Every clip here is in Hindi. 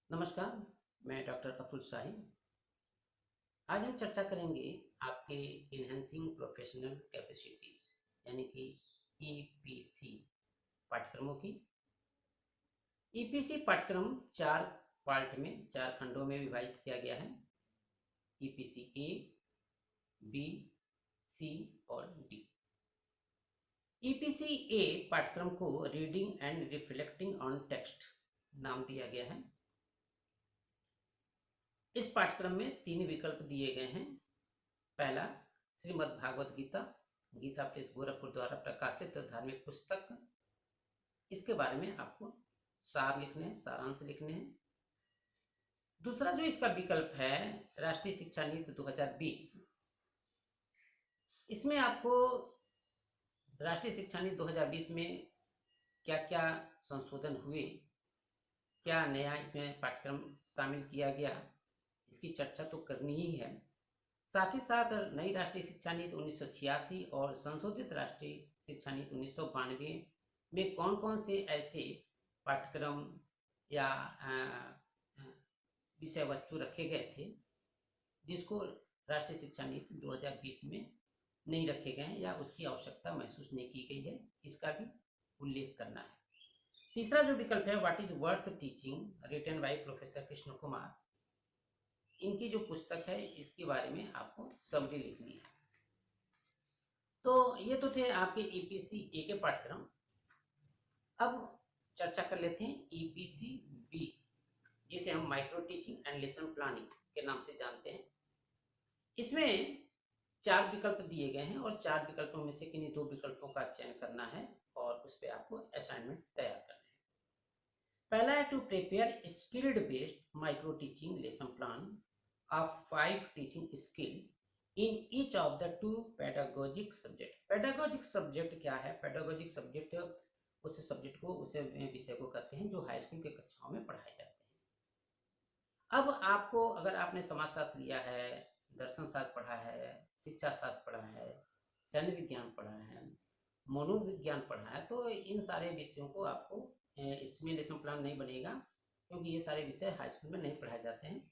नमस्कार, मैं डॉक्टर अतुल शाही। आज हम चर्चा करेंगे आपके इन्हेंसिंग प्रोफेशनल कैपेसिटीज यानी कि ईपीसी पाठ्यक्रमों की। ईपीसी पाठ्यक्रम चार पार्ट में, चार खंडों में विभाजित किया गया है। ईपीसी ए, बी, सी और डी। ईपीसी ए पाठ्यक्रम को reading and reflecting on text नाम दिया गया है। इस पाठ्यक्रम में तीन विकल्प दिए गए हैं। पहला, श्रीमद् भागवत गीता, गीता प्रेस गोरखपुर द्वारा प्रकाशित धार्मिक पुस्तक। इसके बारे में आपको सार लिखने हैं, सारांश लिखने हैं। दूसरा जो इसका विकल्प है, राष्ट्रीय शिक्षा नीति 2020। इसमें आपको राष्ट्रीय शिक्षा नीति 2020 में क्या क्या संशोधन हुए, क्या नया इसमें पाठ्यक्रम शामिल किया गया, इसकी चर्चा तो करनी ही है। साथ ही साथ नई राष्ट्रीय शिक्षा नीति 1986 और संशोधित राष्ट्रीय शिक्षा नीति 1992 में कौन कौन से ऐसे पाठ्यक्रम या विषय वस्तु रखे गए थे जिसको राष्ट्रीय शिक्षा नीति 2020 में नहीं रखे गए हैं या उसकी आवश्यकता महसूस नहीं की गई है, इसका भी उल्लेख करना है। तीसरा जो विकल्प है, what is worth teaching, written by professor Krishna Kumar. इनकी जो पुस्तक है इसके बारे में आपको समरी लिखनी है। तो ये तो थे आपके ईपीसी ए के पाठ्यक्रम। अब चर्चा कर लेते हैं ईपीसी बी, जिसे हम micro teaching and lesson planning के नाम से जानते हैं। इसमें चार विकल्प दिए गए हैं और चार विकल्पों में से किन्हीं दो विकल्पों का चयन करना है और उस पर आपको असाइनमेंट तैयार करना है। पहला है, to prepare skilled based micro teaching lesson plan of 5 teaching skill in each of the 2 pedagogic subject. Pedagogic subject क्या है? पेडागोजिक सब्जेक्ट उस सब्जेक्ट को, उस विषय को कहते हैं जो हाई स्कूल के कक्षाओं में पढ़ाए जाते हैं। अब आपको, अगर आपने समाजशास्त्र लिया है, दर्शन शास्त्र पढ़ा है, शिक्षा शास्त्र पढ़ा है, सैन्य विज्ञान पढ़ा है, मनोविज्ञान पढ़ा है, तो इन सारे विषयों को आपको इसमें लेसन प्लान नहीं बनेगा, क्योंकि ये सारे विषय हाई स्कूल में नहीं पढ़ाए जाते हैं।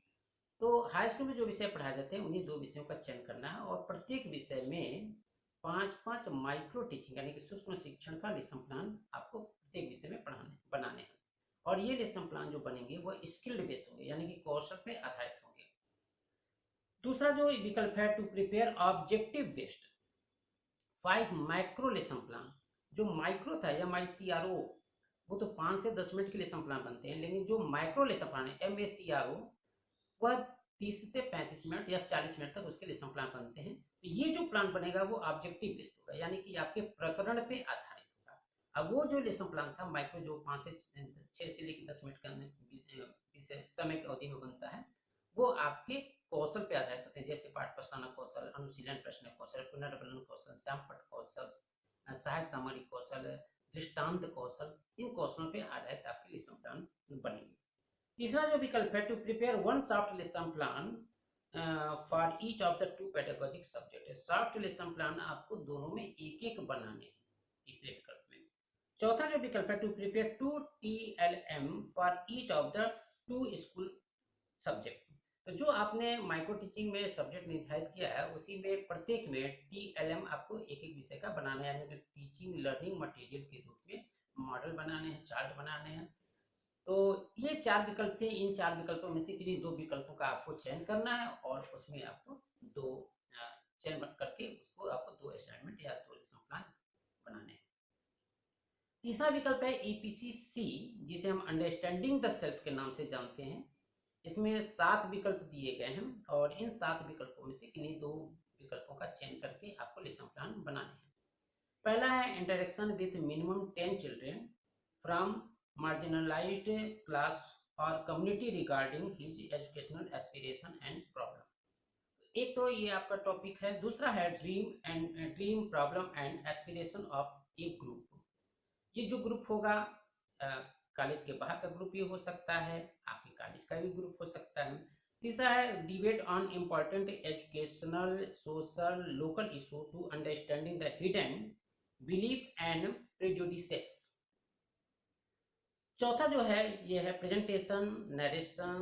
तो हाई स्कूल में जो विषय पढ़ाए जाते हैं उन्हीं दो विषयों का चयन करना है और प्रत्येक विषय में 5-5 माइक्रो टीचिंग यानी कि सूक्ष्म शिक्षण का लेसन प्लान आपको प्रत्येक विषय में बनाने हैं। और ये लेसन प्लान जो बनेंगे वो स्किल्ड बेस्ड होंगे, यानी कि कौशल पे आधारित होंगे। दूसरा जो विकल्प है, to prepare objective based 5 micro lesson plan. जो माइक्रो था या MICRO, वो तो 5 से 10 मिनट के लेसन प्लान बनते हैं, लेकिन जो माइक्रो लेसन प्लान है MACRO, वह 30 से 35 मिनट या 40 मिनट तक उसके लेसन प्लान बनते हैं। तो ये जो प्लान बनेगा वो ऑब्जेक्टिव बेस्ड होगा, यानी कि आपके प्रकरण पे आधारित होगा। अब वो जो लेसन प्लान था माइक्रो, जो 5 से 6 से लेकर 10 मिनट का समय की अवधि में बनता है, वो आपके कौशल पे आधारित होते हैं, जैसे पाठ प्रश्न कौशल, अनुशीलन प्रश्न कौशल, पुनर्बलन कौशल, श्यामपट कौशल, सहायक सामग्री कौशल, दृष्टांत कौशल। इन कौशलों पे आधारित आपके लेसन प्लान बनेंगे। तीसरा जो विकल्प है, to prepare one soft lesson plan for each of the 2 pedagogic subject. Soft lesson plan आपको दोनों में एक एक बनाने हैं, तीसरे विकल्प में। चौथा जो विकल्प है, to prepare 2 TLM for each of the 2 school subject. तो जो आपने माइक्रो टीचिंग में सब्जेक्ट निर्धारित किया है उसी में प्रत्येक में TLM आपको एक एक विषय का बनाना है, यानी कि टीचिंग लर्निंग मटेरियल के रूप में मॉडल बनाने हैं, चार्ट बनाने हैं। तो ये चार विकल्प थे। इन चार विकल्पों में से किन्हीं दो विकल्पों का आपको चयन करना है और उसमें आपको दो चयन करके उसको आपको 2 असाइनमेंट या 2 लेसन प्लान बनाने हैं। तीसरा विकल्प है EPCC, जिसे हम अंडरस्टैंडिंग द सेल्फ के नाम से जानते हैं। इसमें 7 विकल्प दिए गए हैं और इन 7 विकल्पों में से किन्हीं दो विकल्पों का चयन करके आपको लेसन प्लान बनाने हैं। पहला है, interaction with minimum 10 children from marginalized class or community regarding his educational aspiration and problem। एक तो ये आपका टॉपिक है। दूसरा है, dream problem and aspiration of A group. ये जो ग्रुप होगा कॉलेज के बाहर का ग्रुप ये हो सकता है, आपके कॉलेज का भी ग्रुप हो सकता है। तीसरा है, debate on important educational social local issue to understanding the hidden belief and prejudices. चौथा जो है ये है presentation narration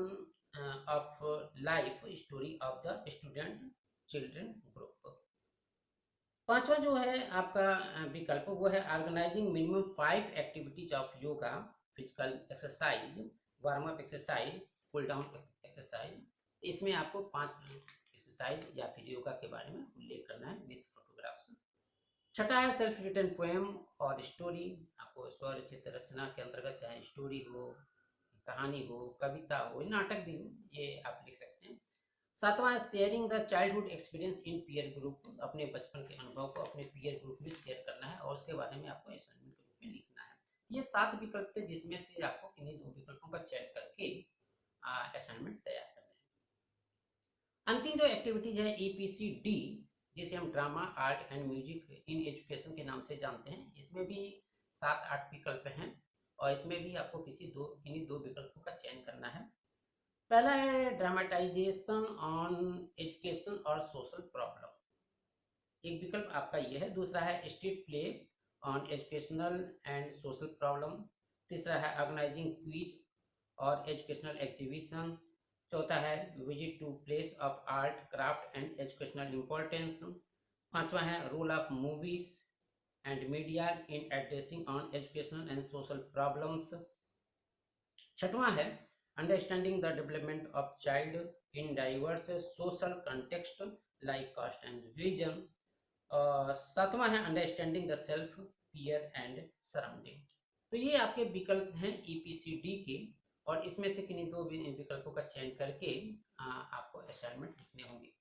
of life story of the student children group. पांचवा जो है आपका विकल्प वो है organising minimum 5 activities of yoga physical exercise warm up exercise cool down exercise. इसमें आपको 5 एक्सरसाइज या फिर योगा के बारे में उल्लेख करना है विद फोटोग्राफ्स। छठा है सेल्फ रिटन पोएम और स्टोरी, आपको स्वरचित रचना के अंतर्गत चाहे स्टोरी हो, कहानी हो, कविता हो, नाटक भी हो, ये आप लिख सकते हैं। सातवां है sharing the childhood experience in peer group, अपने बचपन के अनुभव को अपने पीयर ग्रुप में शेयर करना है और उसके बारे में आपको असाइनमेंट के रूप में लिखना है। ये 7 विकल्प थे जिसमें से आपको किन्हीं 2 विकल्पों का चयन करके असाइनमेंट तैयार करना है। अंतिम जो एक्टिविटीज है EPCD, जिसे हम drama art and music in education के नाम से जानते हैं, इसमें भी 7-8 विकल्प हैं और इसमें भी आपको किन्हीं दो विकल्पों का चयन करना है। पहला है ड्रामेटाइजेशन ऑन एजुकेशन और सोशल प्रॉब्लम, एक विकल्प आपका ये है। दूसरा है street play on educational and social problem. तीसरा है ऑर्गेनाइजिंग क्विज और एजुकेशनल एग्जीबिशन। चौथा है visit to place of art craft and educational importance. पांचवा है role of movies and media in addressing on educational and social problems. छठवां है understanding the development of child in diverse social context like caste and religion. सातवां है understanding the self peer and surrounding. तो ये आपके विकल्प हैं EPCD के और इसमें से किन्हीं 2 विकल्पों का चयन करके आपको असाइनमेंट लिखने होंगे।